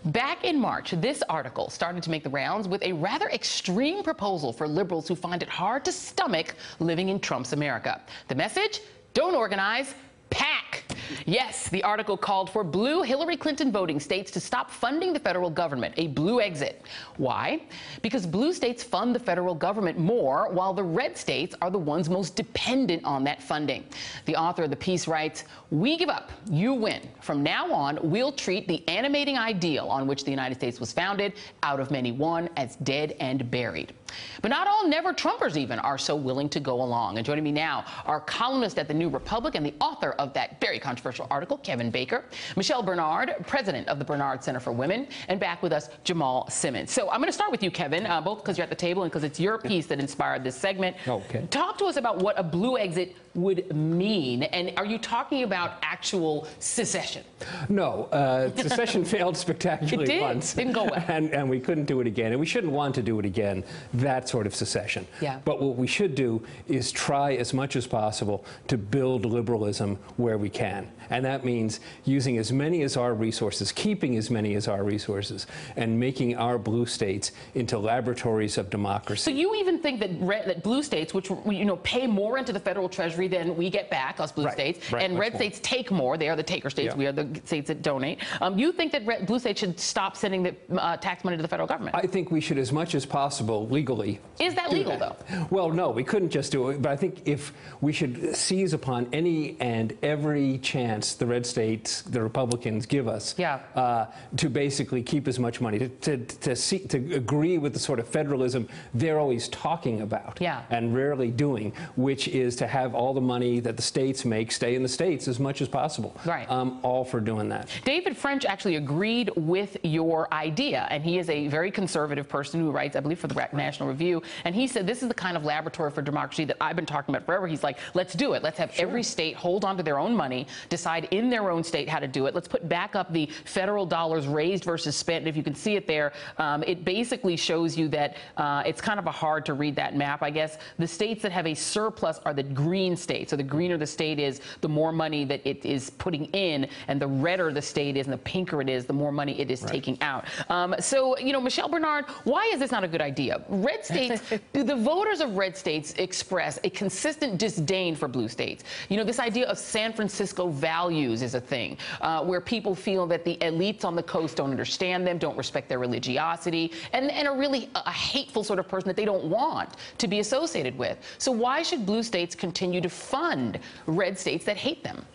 Back in March, this article started to make the rounds with a rather extreme proposal for liberals who find it hard to stomach living in Trump's America. The message? Don't organize, pack. Yes, the article called for blue Hillary Clinton voting states to stop funding the federal government, a blue exit. Why? Because blue states fund the federal government more, while the red states are the ones most dependent on that funding. The author of the piece writes, "We give up, you win. From now on, we'll treat the animating ideal on which the United States was founded, out of many one, as dead and buried." But not all never-Trumpers even are so willing to go along. And joining me now, our columnist at the New Republic and the author of that very controversial article, Kevin Baker, Michelle Bernard, president of the Bernard Center for Women, and back with us, Jamal Simmons. So I'm going to start with you, Kevin, both because you're at the table and because it's your piece that inspired this segment. Okay. Talk to us about what a blue exit would mean, and are you talking about actual secession? No, secession failed spectacularly once. It didn't go well. And we couldn't do it again, and we shouldn't want to do it again, that sort of secession. Yeah. But what we should do is try as much as possible to build liberalism where we can. And that means using as many as our resources, keeping as many as our resources, and making our blue states into laboratories of democracy. So you even think that blue states, which pay more into the federal treasury than we get back, us blue states, and red states take more. They are the taker states. Yeah. We are the states that donate. You think that blue states should stop sending the tax money to the federal government? I think we should, as much as possible, legally. Is that legal, though? Well, no, we couldn't just do it. But I think if we should seize upon any and every chance the red states, the Republicans, give us to basically keep as much money, to agree with the sort of federalism they're always talking about and rarely doing, which is to have all the money that the states make stay in the states as much as possible. Right. I'm all for doing that. David French actually agreed with your idea, and he is a very conservative person who writes, I believe, for the National Review, and he said this is the kind of laboratory for democracy that I've been talking about forever. He's like, let's do it. Let's have every state hold on to their own money, decide in their own state how to do it. Let's put back up the federal dollars raised versus spent. And if you can see it there, it basically shows you that it's kind of hard to read that map, I guess. The states that have a surplus are the green states. So the greener the state is, the more money that it is putting in, and the redder the state is and the pinker it is, the more money it is taking out. So, Michelle Bernard, why is this not a good idea? Red states, the voters of red states express a consistent disdain for blue states. This idea of San Francisco values is a thing, where people feel that the elites on the coast don't understand them, don't respect their religiosity, and are really a hateful sort of person that they don't want to be associated with. So why should blue states continue to fund red states that hate them?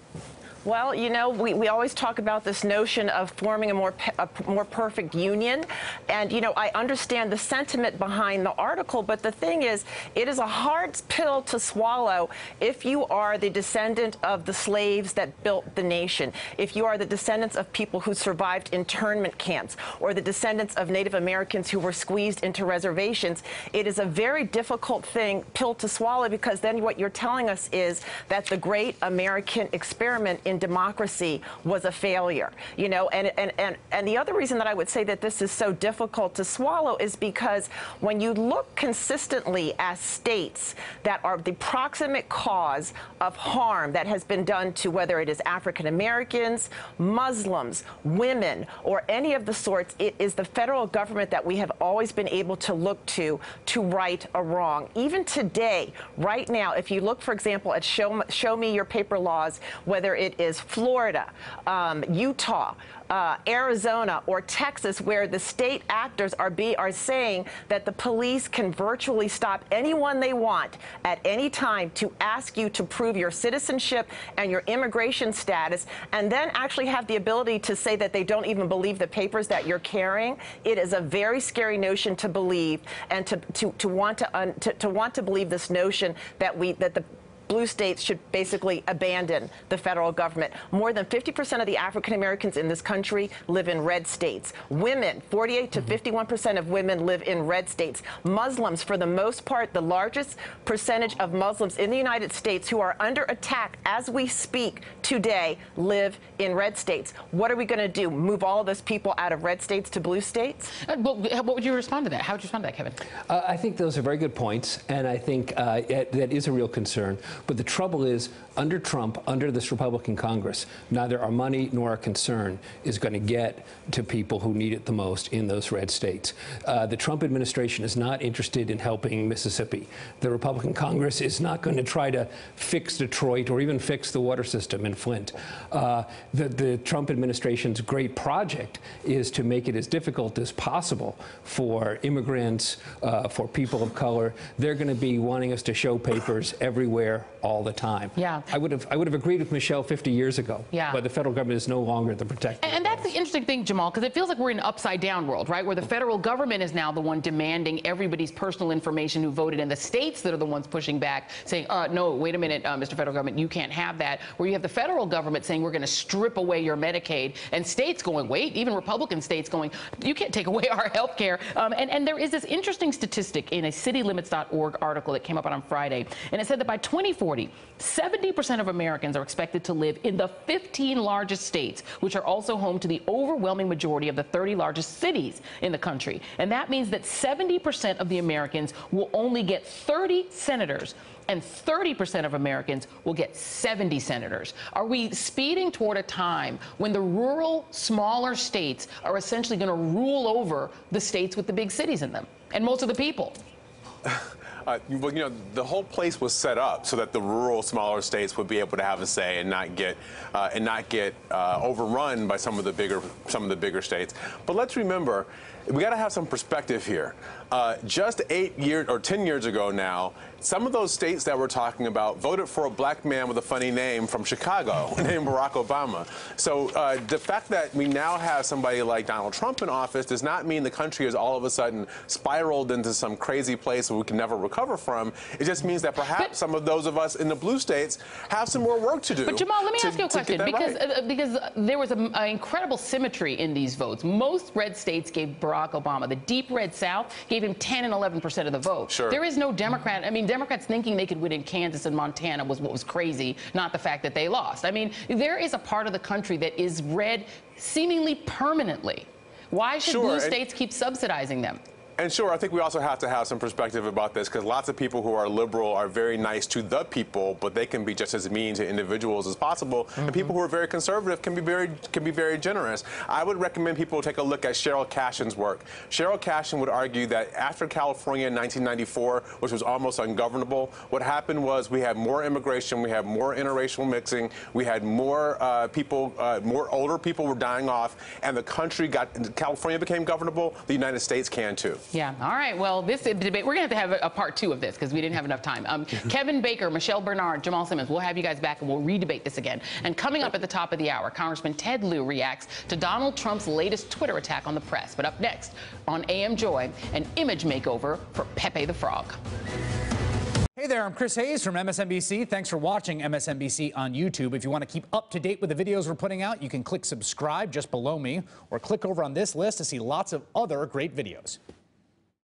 Well, we always talk about this notion of forming a more perfect union. And, I understand the sentiment behind the article, but the thing is, it is a hard pill to swallow if you are the descendant of the slaves that built the nation, if you are the descendants of people who survived internment camps, or the descendants of Native Americans who were squeezed into reservations. It is a very difficult pill to swallow, because then what you're telling us is that the great American experiment in democracy was a failure, and the other reason that I would say that this is so difficult to swallow is because when you look consistently at states that are the proximate cause of harm that has been done to, whether it is African Americans, Muslims, women, or any of the sorts, it is the federal government that we have always been able to look to right a wrong. Even today, right now, if you look, for example, at show me your paper laws, whether it is Florida, Utah, Arizona, or Texas, where the state actors are saying that the police can virtually stop anyone they want at any time to ask you to prove your citizenship and your immigration status, and then actually have the ability to say that they don't even believe the papers that you're carrying. It is a very scary notion to believe, and to want to believe this notion that the blue states should basically abandon the federal government. More than 50% of the African Americans in this country live in red states. Women, 48 to 51% of women live in red states. Muslims, for the most part, the largest percentage of Muslims in the United States who are under attack as we speak today live in red states. What are we going to do? Move all of those people out of red states to blue states? What would you respond to that? How would you respond to that, Kevin? I think those are very good points, and I think that is a real concern. But the trouble is, under Trump, under this Republican Congress, neither our money nor our concern is going to get to people who need it the most in those red states. The Trump administration is not interested in helping Mississippi. The Republican Congress is not going to try to fix Detroit or even fix the water system in Flint. The Trump administration's great project is to make it as difficult as possible for immigrants, for people of color. They're going to be wanting us to show papers everywhere all the time. Yeah. I would have agreed with Michelle 50 years ago. Yeah. But the federal government is no longer the protector. And that's the interesting thing, Jamal, because it feels like we're in an upside-down world, right, where the federal government is now the one demanding everybody's personal information who voted in the states that are the ones pushing back, saying, no, wait a minute, Mr. Federal Government, you can't have that. Where you have the federal government saying we're going to strip away your Medicaid, and states going, wait, even Republican states going, you can't take away our health care. And there is this interesting statistic in a citylimits.org article that came up on Friday, and it said that by 2040, 70% of Americans are expected to live in the 15 largest states, which are also home to the overwhelming majority of the 30 largest cities in the country. And that means that 70% of the Americans will only get 30 senators, and 30% of Americans will get 70 senators. Are we speeding toward a time when the rural, smaller states are essentially going to rule over the states with the big cities in them and most of the people? Well, you know, the whole place was set up so that the rural, smaller states would be able to have a say and not get overrun by some of the bigger states. But let's remember, we got to have some perspective here. Just 8 years or 10 years ago now, some of those states that we're talking about voted for a black man with a funny name from Chicago named Barack Obama. So the fact that we now have somebody like Donald Trump in office does not mean the country is all of a sudden spiraled into some crazy place that we can never recover from. It just means that perhaps some of those of us in the blue states have some more work to do. But Jamal, let me ask you a question, because there was an incredible symmetry in these votes. Most red states gave Barack Obama. The deep red South gave him 10 and 11% of the vote. Sure. There is no Democrat. I mean, Democrats thinking they could win in Kansas and Montana was what was crazy, not the fact that they lost. I mean, there is a part of the country that is red seemingly permanently. Why should blue states keep subsidizing them? And sure, I think we also have to have some perspective about this, because lots of people who are liberal are very nice to the people, but they can be just as mean to individuals as possible. And people who are very conservative can be very generous. I would recommend people take a look at Cheryl Cashin's work. Cheryl Cashin would argue that after California in 1994, which was almost ungovernable, what happened was we had more immigration, we had more interracial mixing, we had more more older people were dying off, and the country California became governable. The United States can too. Yeah. All right. Well, this debate, we're going to have a part 2 of this because we didn't have enough time. Kevin Baker, Michelle Bernard, Jamal Simmons, we'll have you guys back and we'll re-debate this again. And coming up at the top of the hour, Congressman Ted Lieu reacts to Donald Trump's latest Twitter attack on the press. But up next on AM Joy, an image makeover for Pepe the Frog. Hey there, I'm Chris Hayes from MSNBC. Thanks for watching MSNBC on YouTube. If you want to keep up to date with the videos we're putting out, you can click subscribe just below me or click over on this list to see lots of other great videos.